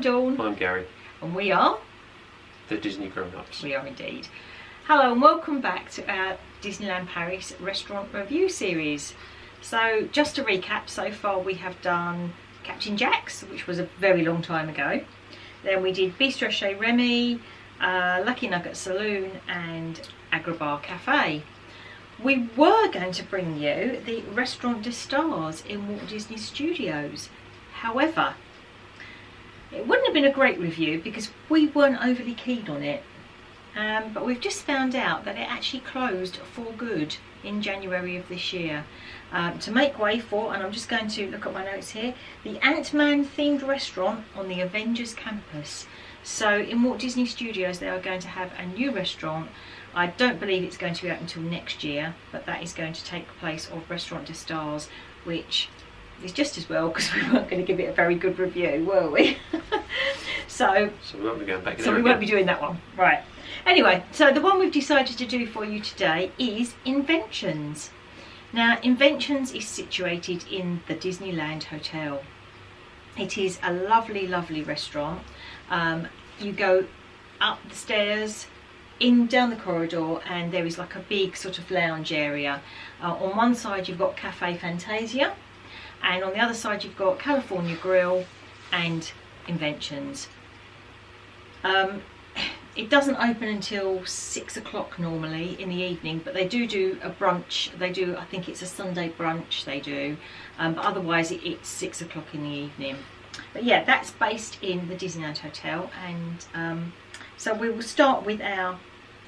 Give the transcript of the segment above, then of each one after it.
Dawn. I'm Gary. And we are The Disney GrownUps. We are indeed. Hello and welcome back to our Disneyland Paris restaurant review series. So just to recap, so far we have done Captain Jack's, which was a very long time ago. Then we did Bistro Chez Remy, Lucky Nugget Saloon and Agrabah Cafe. We were going to bring you the Restaurant des Stars in Walt Disney Studios. However, it wouldn't have been a great review because we weren't overly keen on it. But we've just found out that it actually closed for good in January of this year. To make way for, and I'm just going to look at my notes here, the Ant-Man themed restaurant on the Avengers campus. So in Walt Disney Studios they are going to have a new restaurant. I don't believe it's going to be open until next year, but that is going to take the place of Restaurant des Stars, which is just as well because we weren't going to give it a very good review, were we? so we won't be going back there. So we won't be doing that one. Right. Anyway, so the one we've decided to do for you today is Inventions. Now, Inventions is situated in the Disneyland Hotel. It is a lovely, lovely restaurant. You go up the stairs, down the corridor, and there is like a big sort of lounge area. On one side you've got Cafe Fantasia, and on the other side you've got California Grill and Inventions. It doesn't open until 6 o'clock normally in the evening, but they do a brunch. They do, I think it's a Sunday brunch they do, but otherwise it's 6 o'clock in the evening. But yeah, that's based in the Disneyland Hotel, and so we will start with our,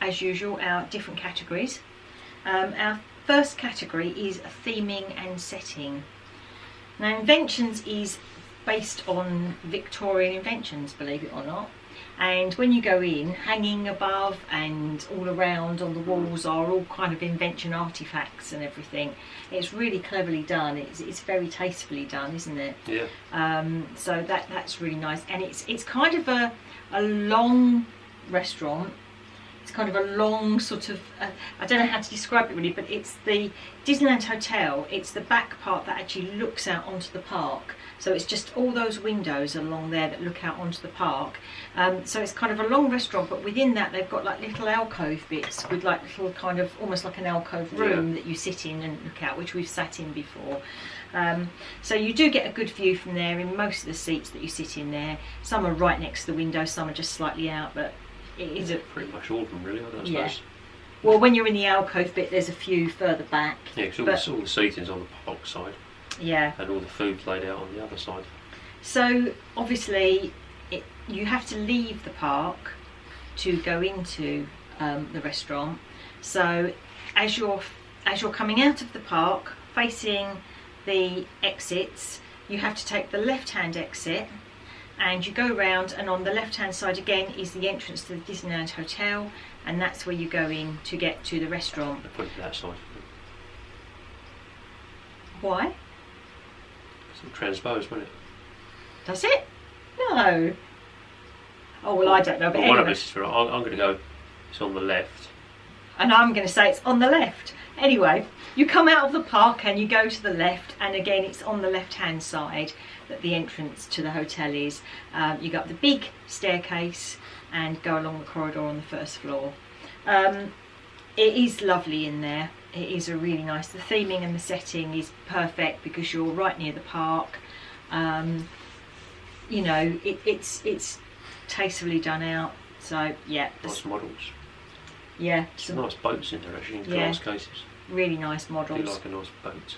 as usual, our different categories. Our first category is theming and setting. Now, Inventions is based on Victorian Inventions, believe it or not. And when you go in, hanging above and all around on the walls are all kind of invention artifacts and everything. It's really cleverly done. It's very tastefully done, isn't it? Yeah. So that's really nice. And it's kind of a long restaurant. It's kind of a long sort of, I don't know how to describe it really, but it's the Disneyland Hotel. It's the back part that actually looks out onto the park. So it's just all those windows along there that look out onto the park. So it's kind of a long restaurant, but within that they've got like little alcove bits with like little kind of almost like an alcove room that you sit in and look out, which we've sat in before. So you do get a good view from there in most of the seats that you sit in there. Some are right next to the window, some are just slightly out, but it is pretty much all of them really, I don't suppose. Well, when you're in the alcove bit there's a few further back. Yeah, because all the seating's on the park side. Yeah. And all the food's laid out on the other side. So obviously you have to leave the park to go into the restaurant. So as you're coming out of the park facing the exits, you have to take the left-hand exit, and you go round, and on the left-hand side again is the entrance to the Disneyland Hotel, and that's where you go in to get to the restaurant. They put it to that side. Why? It's transposed, won't it? Does it? No. Oh well, I don't know. But one of anyway. us is right. I'm going to go. It's on the left. And I'm going to say it's on the left. Anyway, you come out of the park and you go to the left, and again it's on the left-hand side that the entrance to the hotel is. You go up the big staircase and go along the corridor on the first floor. It is lovely in there. It is a really nice. The theming and the setting is perfect because you're right near the park. You know, it's tastefully done out. So yeah, Nice models. Yeah, some nice boats in there actually, in glass cases. Really nice models. I do like a nice boat.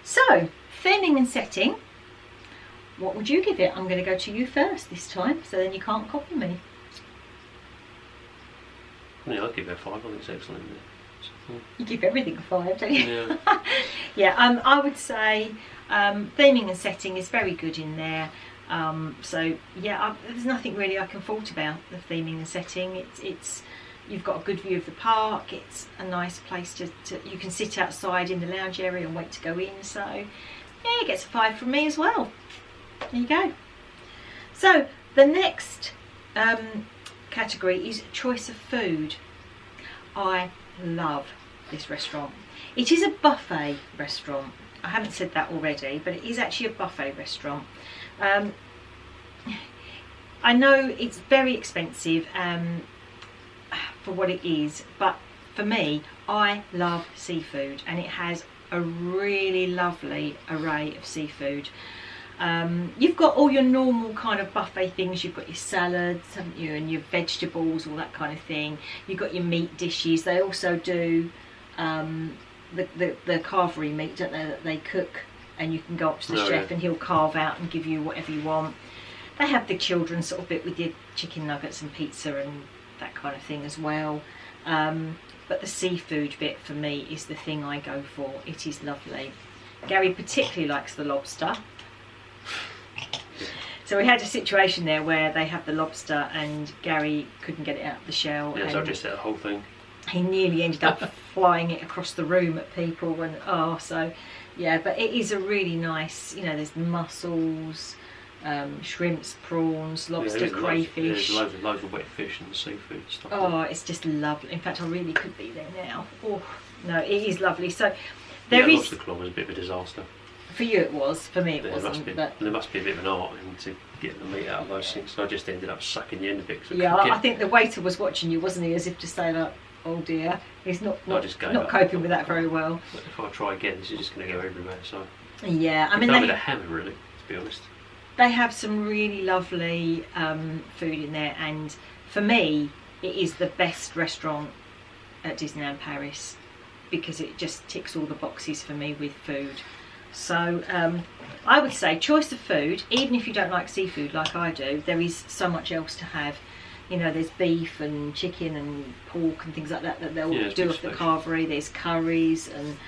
So, theming and setting. What would you give it? I'm going to go to you first this time, so then you can't copy me. Yeah, I'd give it a 5. I think it's excellent. You give everything a 5, don't you? Yeah. Yeah. I would say theming and setting is very good in there. So yeah, there's nothing really I can fault about the theming and setting. It's you've got a good view of the park. It's a nice place to you can sit outside in the lounge area and wait to go in. So yeah, it gets a 5 from me as well. There you go. So the next category is choice of food. I love this restaurant. It is a buffet restaurant. I haven't said that already, but it is actually a buffet restaurant. I know it's very expensive for what it is, but for me, I love seafood, and it has a really lovely array of seafood. You've got all your normal kind of buffet things. You've got your salads, haven't you, and your vegetables, all that kind of thing. You've got your meat dishes. They also do the carvery meat, don't they, that they cook, and you can go up to the chef and he'll carve out and give you whatever you want. They have the children's sort of bit with your chicken nuggets and pizza and that kind of thing as well. But the seafood bit for me is the thing I go for. It is lovely. Gary particularly likes the lobster. So we had a situation there where they had the lobster and Gary couldn't get it out of the shell. Yeah, so I just ate the whole thing. He nearly ended up flying it across the room at people, and so yeah, but it is a really nice, you know, there's mussels, shrimps, prawns, lobster, crayfish. There's loads of wet fish and seafood stuff. Oh, it's just lovely. In fact, I really could be there now. Oh, no, it is lovely. So there lobster claw was a bit of a disaster. For you it was, for me it wasn't. There must be a bit of an art to get the meat out of those things, so I just ended up sucking the end of it. I think the waiter was watching you, wasn't he, as if to say like, oh dear, he's not coping with that very well. But if I try again, this is just going to go everywhere, so... Yeah, I mean... With a hammer, really, to be honest. They have some really lovely food in there, and for me, it is the best restaurant at Disneyland Paris, because it just ticks all the boxes for me with food. So I would say choice of food, even if you don't like seafood like I do, there is so much else to have. You know, there's beef and chicken and pork and things like that they'll do off the carvery. There's curries and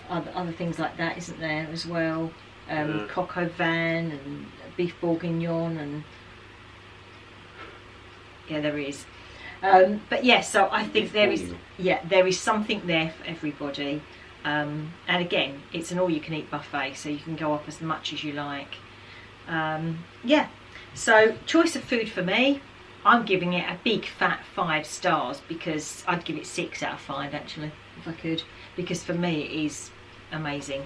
other things like that, isn't there, as well? Coq au vin and beef bourguignon, and yeah, there is. But yeah, so I think there is something there for everybody. And again, it's an all-you-can-eat buffet, so you can go up as much as you like. Yeah, so choice of food for me, I'm giving it a big fat 5 stars, because I'd give it 6 out of 5 actually, if I could, because for me it is amazing.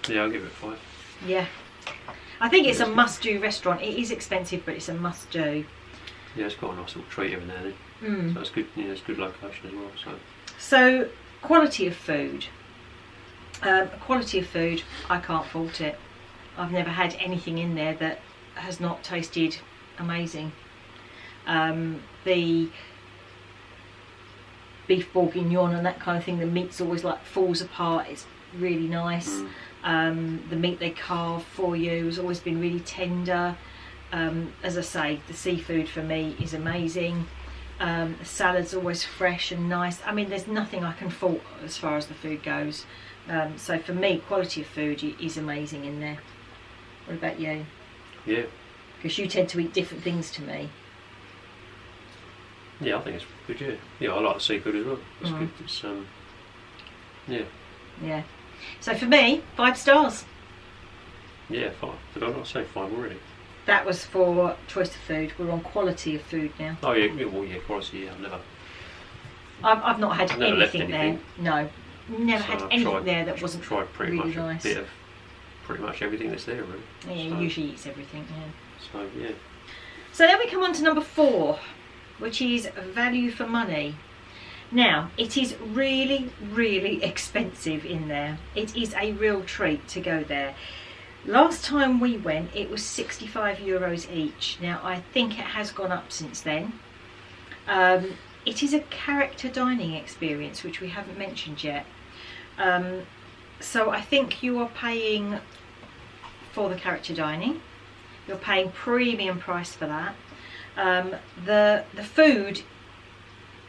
Yeah, I'll give it 5. Yeah, I think it's a must-do restaurant. It is expensive, but it's a must-do. Yeah, it's got a nice little treat every now and then. So it's good. Yeah, it's a good location as well. So quality of food. Quality of food, I can't fault it. I've never had anything in there that has not tasted amazing. The beef bourguignon and that kind of thing, the meat's always like falls apart. It's really nice. The meat they carve for you has always been really tender. As I say, the seafood for me is amazing. The salad's always fresh and nice. I mean, there's nothing I can fault as far as the food goes. So for me, quality of food is amazing in there. What about you? Yeah. Because you tend to eat different things to me. Yeah, I think it's good. Yeah, I like the seafood as well. It's good. It's yeah. Yeah. So for me, 5 stars. Yeah, 5. Did I not say 5 already? That was for choice of food. We're on quality of food now. Oh yeah, well yeah, quality. Yeah, I've not had never anything there. No, never had anything there that wasn't tried pretty really much nice. A bit of pretty much everything that's there, really. Yeah, he usually eats everything. Yeah. So yeah. So then we come on to number 4, which is value for money. Now, it is really, really expensive in there. It is a real treat to go there. Last time we went, it was €65 each. Now, I think it has gone up since then. It is a character dining experience, which we haven't mentioned yet. So I think you are paying for the character dining. You're paying premium price for that. The food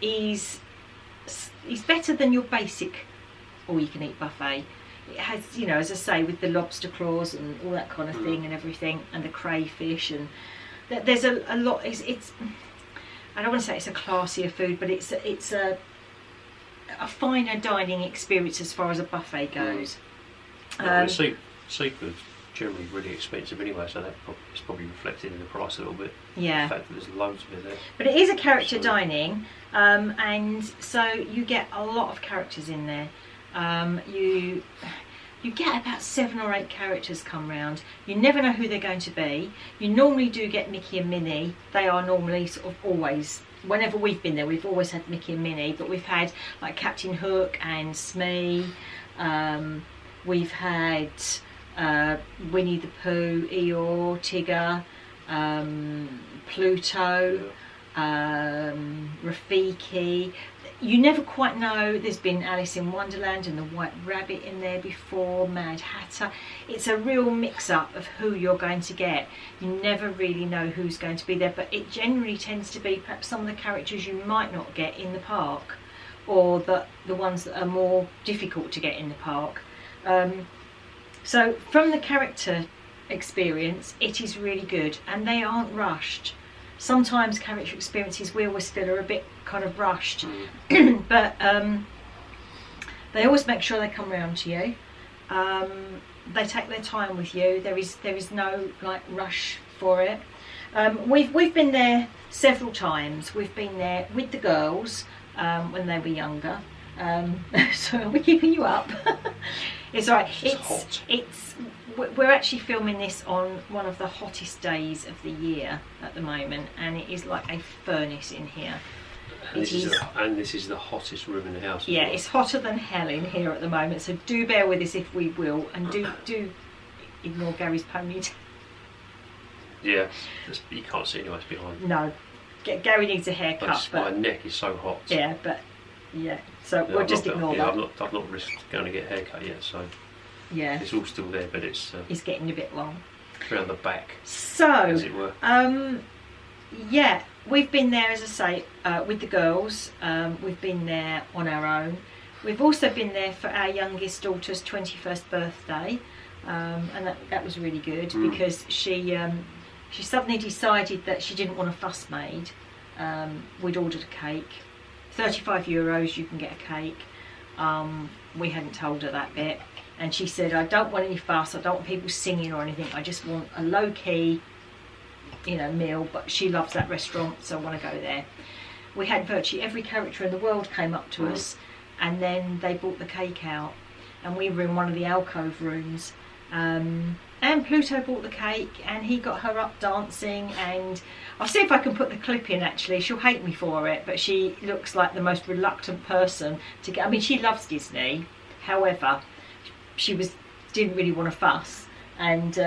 is better than your basic all-you-can-eat buffet. It has, you know, as I say, with the lobster claws and all that kind of thing and everything, and the crayfish, and there's a lot. It's I don't want to say it's a classier food, but it's a finer dining experience as far as a buffet goes. Seafood's generally really expensive anyway, so it's probably reflected in the price a little bit. Yeah. The fact that there's loads of it there. But it is a character dining, and so you get a lot of characters in there. You you get about 7 or 8 characters come round. You never know who they're going to be. You normally do get Mickey and Minnie. They are normally sort of always, whenever we've been there, we've always had Mickey and Minnie, but we've had like Captain Hook and Smee. We've had Winnie the Pooh, Eeyore, Tigger, Pluto, Rafiki. You never quite know. There's been Alice in Wonderland and the White Rabbit in there before, Mad Hatter. It's a real mix-up of who you're going to get. You never really know who's going to be there, but it generally tends to be perhaps some of the characters you might not get in the park, or the ones that are more difficult to get in the park. So from the character experience, it is really good, and they aren't rushed. Sometimes character experiences we always feel are a bit kind of rushed, but they always make sure they come round to you. They take their time with you. There is no like rush for it. We've been there several times. We've been there with the girls when they were younger. So we're keeping you up. It's alright. We're actually filming this on one of the hottest days of the year at the moment, and it is like a furnace in here. And this is the hottest room in the house. Yeah, it's hotter than hell in here at the moment, so do bear with us if we will, and do ignore Gary's ponytail. Yeah, you can't see anyway, it's behind. No, Gary needs a haircut. But my neck is so hot. Yeah, but yeah, so yeah, we'll just ignore that. I've not risked going to get a haircut yet, so yeah, it's all still there, but it's getting a bit long around the back, so as it were. Yeah, we've been there, as I say, with the girls. We've been there on our own. We've also been there for our youngest daughter's 21st birthday, and that was really good because she suddenly decided that she didn't want a fuss made. We'd ordered a cake, €35 you can get a cake. We hadn't told her that bit, and she said, I don't want any fuss, I don't want people singing or anything, I just want a low-key, meal. But she loves that restaurant, so I want to go there. We had virtually every character in the world came up to us, and then they brought the cake out, and we were in one of the alcove rooms, and Pluto bought the cake, and he got her up dancing, and I'll see if I can put the clip in. Actually, she'll hate me for it, but she looks like the most reluctant person to get. I mean, she loves Disney, however, she didn't really want to fuss, and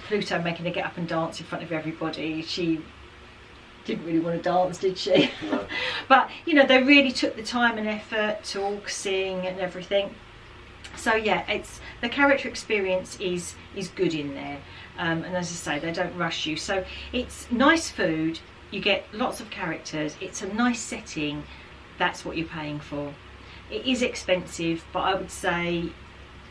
Pluto making her get up and dance in front of everybody, she didn't really want to dance, did she? No. But they really took the time and effort to all sing and everything. So yeah, the character experience is good in there, and as I say, they don't rush you. So it's nice food, you get lots of characters, it's a nice setting. That's what you're paying for. It is expensive, but I would say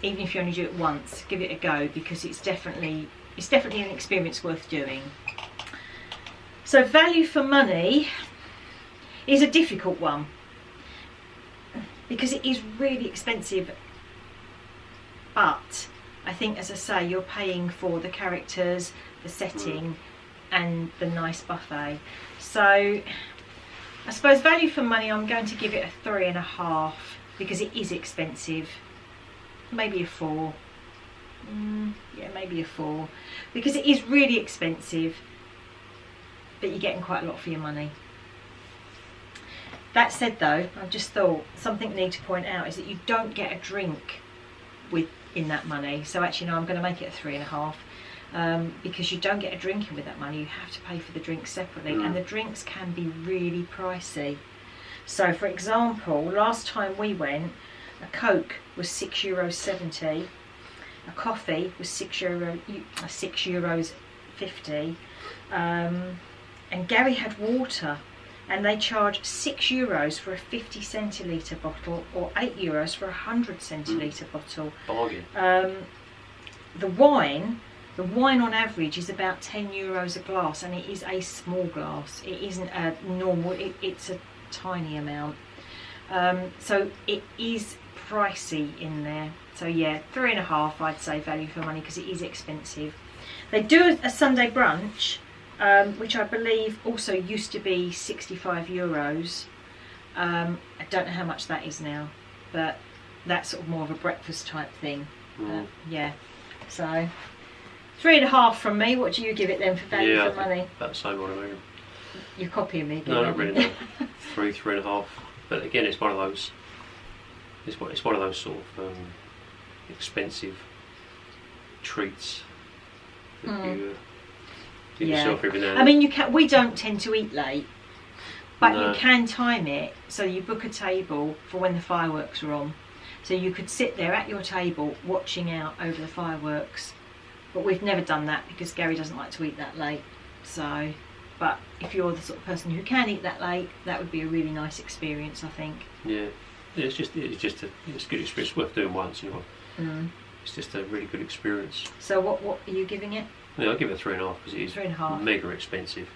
even if you only do it once, give it a go, because it's definitely an experience worth doing. So value for money is a difficult one because it is really expensive, but I think, as I say, you're paying for the characters, the setting, and the nice buffet. So I suppose value for money, I'm going to give it a 3.5 because it is expensive. Maybe a 4. Yeah, maybe a 4 because it is really expensive, but you're getting quite a lot for your money. That said though, I've just thought something I need to point out is that you don't get a drink in that money. So actually no, I'm going to make it a 3.5 because you don't get a drink in with that money. You have to pay for the drinks separately, and the drinks can be really pricey. So for example, last time we went, a Coke was €6.70, a coffee was €6.50, and Gary had water, and they charge €6 for a 50 centilitre bottle or €8 for a 100 centilitre bottle. Bargain. The wine on average is about €10 a glass, and it is a small glass. It isn't a normal, it's a tiny amount. So it is pricey in there. So yeah, 3.5 I'd say value for money because it is expensive. They do a Sunday brunch, which I believe also used to be €65. I don't know how much that is now, but that's sort of more of a breakfast type thing. Yeah, so 3.5 from me. What do you give it then for value for money? About the same one, I mean. You're copying me again. No, not really. No. 3.5. But again, it's one of those. It's one of those sort of expensive treats that you give yourself every now and then. I mean, we don't tend to eat late, but you can time it so you book a table for when the fireworks are on. So you could sit there at your table watching out over the fireworks. But we've never done that because Gary doesn't like to eat that late. So, but if you're the sort of person who can eat that late, that would be a really nice experience, I think. Yeah, it's a good experience, worth doing once, you know. It's just a really good experience. So what are you giving it? Yeah, I'll give it a 3.5 because it is 3.5. Mega expensive.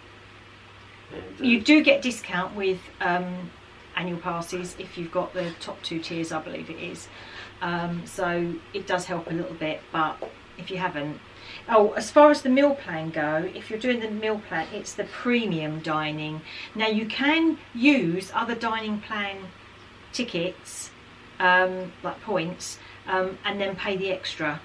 And, you do get discount with annual passes if you've got the top 2 tiers, I believe it is. So it does help a little bit, but if you haven't. Oh, as far as the meal plan go, if you're doing the meal plan, it's the premium dining. Now you can use other dining plan tickets, like points, and then pay the extra.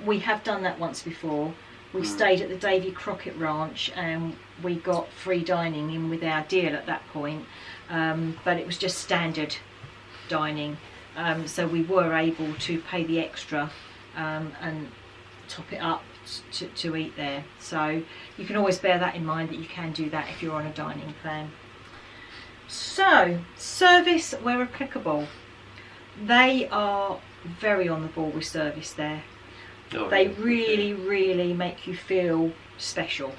We have done that once before. We stayed at the Davy Crockett Ranch and we got free dining in with our deal at that point, but it was just standard dining, so we were able to pay the extra and top it up to eat there. So you can always bear that in mind, that you can do that if you're on a dining plan. So service where applicable, they are very on the ball with service there. They really make you feel special.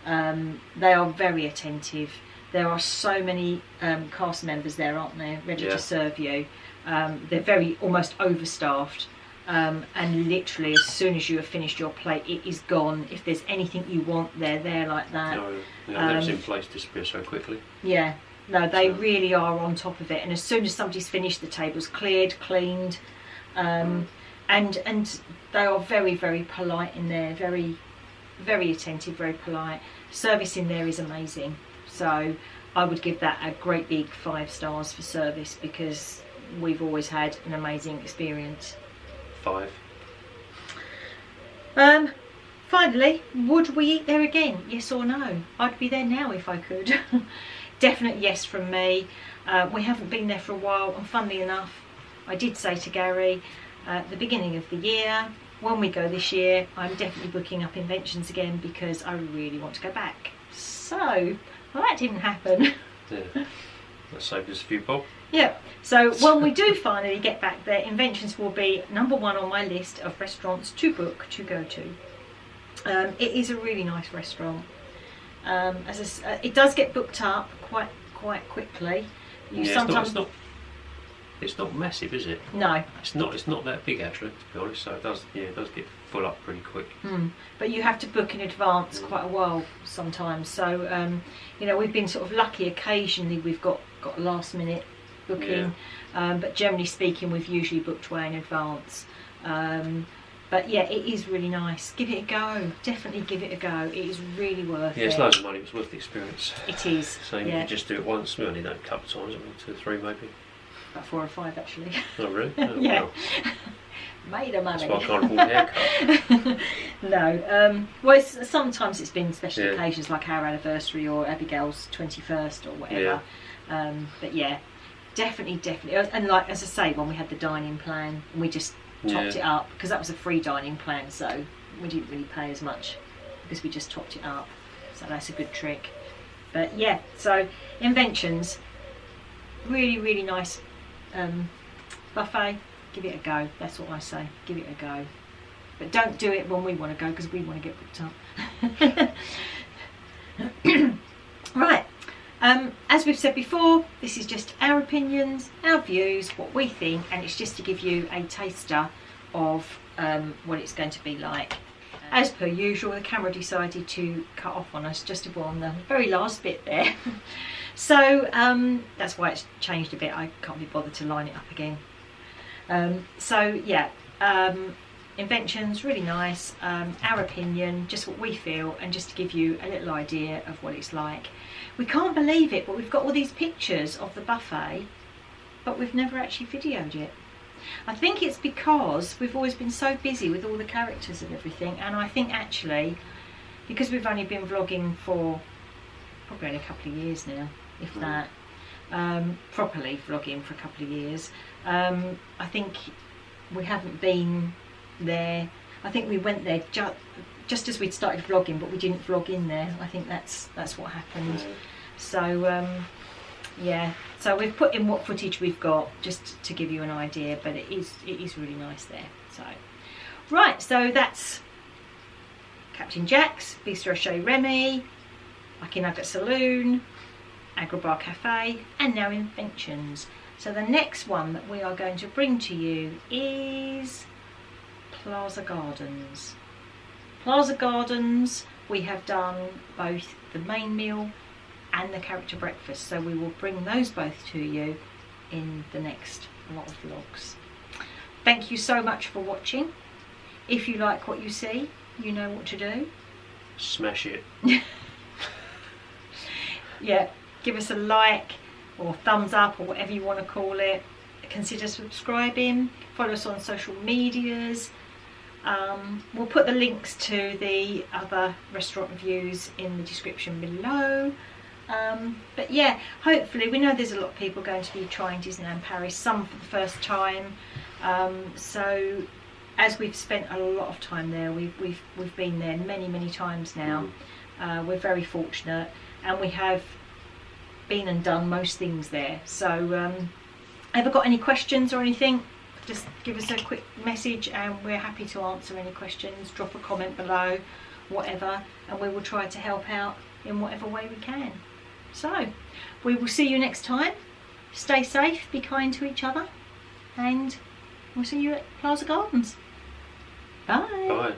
They are very attentive. There are so many cast members there, aren't there, ready to serve you. They're very almost overstaffed, and literally as soon as you have finished your plate, it is gone. If there's anything you want, they're there like that. That's in place, disappear so quickly. Yeah, no, they really are on top of it. And as soon as somebody's finished, the table's cleared, cleaned, and they are very polite in there, very attentive, very polite. Service in there is amazing. So I would give that a great big 5 stars for service, because we've always had an amazing experience. 5. Finally, would we eat there again? Yes or no? I'd be there now if I could. Definite yes from me. We haven't been there for a while, and funnily enough, I did say to Gary at the beginning of the year, when we go this year, I'm definitely booking up Inventions again because I really want to go back. So, well, that didn't happen. Yeah, that saved us a few bob. Yeah, so when we do finally get back there, Inventions will be number 1 on my list of restaurants to book, to go to. It is a really nice restaurant. It does get booked up quite quickly. It's not massive, is it? No. It's not that big actually, to be honest. So it does get full up pretty quick. But you have to book in advance quite a while sometimes. So we've been sort of lucky. Occasionally we've got a last minute booking, but generally speaking, we've usually booked way in advance. But yeah, it is really nice. Give it a go. Definitely give it a go. It is really worth it. Yeah, it's loads of money. It's worth the experience. It is. So you can just do it once. We only done it a couple of times. 2 or 3 maybe. About 4 or 5 actually. Oh really? Oh, yeah. Wow. Made of money. That's why I can't afford a haircut. No. Well, sometimes it's been special occasions like our anniversary or Abigail's 21st or whatever. But yeah, definitely. And like as I say, when we had the dining plan, we just topped it up because that was a free dining plan, so we didn't really pay as much because we just topped it up. So that's a good trick. But yeah, so Inventions, really nice buffet. Give it a go. That's what I say. Give it a go. But don't do it when we want to go, because we want to get booked up. Right. As we've said before, this is just our opinions, our views, what we think, and it's just to give you a taster of what it's going to be like. As per usual, the camera decided to cut off on us just on the very last bit there. So that's why it's changed a bit. I can't be bothered to line it up again. Inventions, really nice. Our opinion, just what we feel, and just to give you a little idea of what it's like. We can't believe it, but we've got all these pictures of the buffet, but we've never actually videoed it. I think it's because we've always been so busy with all the characters and everything, and I think actually because we've only been vlogging for probably only a couple of years now, if that, properly vlogging for a couple of years, I think we haven't been there. I think we went there just as we'd started vlogging, but we didn't vlog in there. I think that's what happened. So yeah, so we've put in what footage we've got just to give you an idea, but it is really nice there. So right, so that's Captain Jack's, Bistro Chez Remy, Lucky Nugget Saloon, Agrobar Cafe, and now Inventions. So the next one that we are going to bring to you is Plaza Gardens. Plaza Gardens, we have done both the main meal and the character breakfast, so we will bring those both to you in the next lot of vlogs. Thank you so much for watching. If you like what you see, you know what to do. Smash it. Yeah, give us a like or thumbs up or whatever you want to call it. Consider subscribing, follow us on social medias. We'll put the links to the other restaurant reviews in the description below. But yeah, hopefully, we know there's a lot of people going to be trying Disneyland Paris, some for the first time. So as we've spent a lot of time there, we've been there many times now. We're very fortunate, and we have been and done most things there. So ever got any questions or anything, just give us a quick message and we're happy to answer any questions. Drop a comment below, whatever, and we will try to help out in whatever way we can. So we will see you next time. Stay safe, be kind to each other, and we'll see you at Plaza Gardens. Bye. Bye.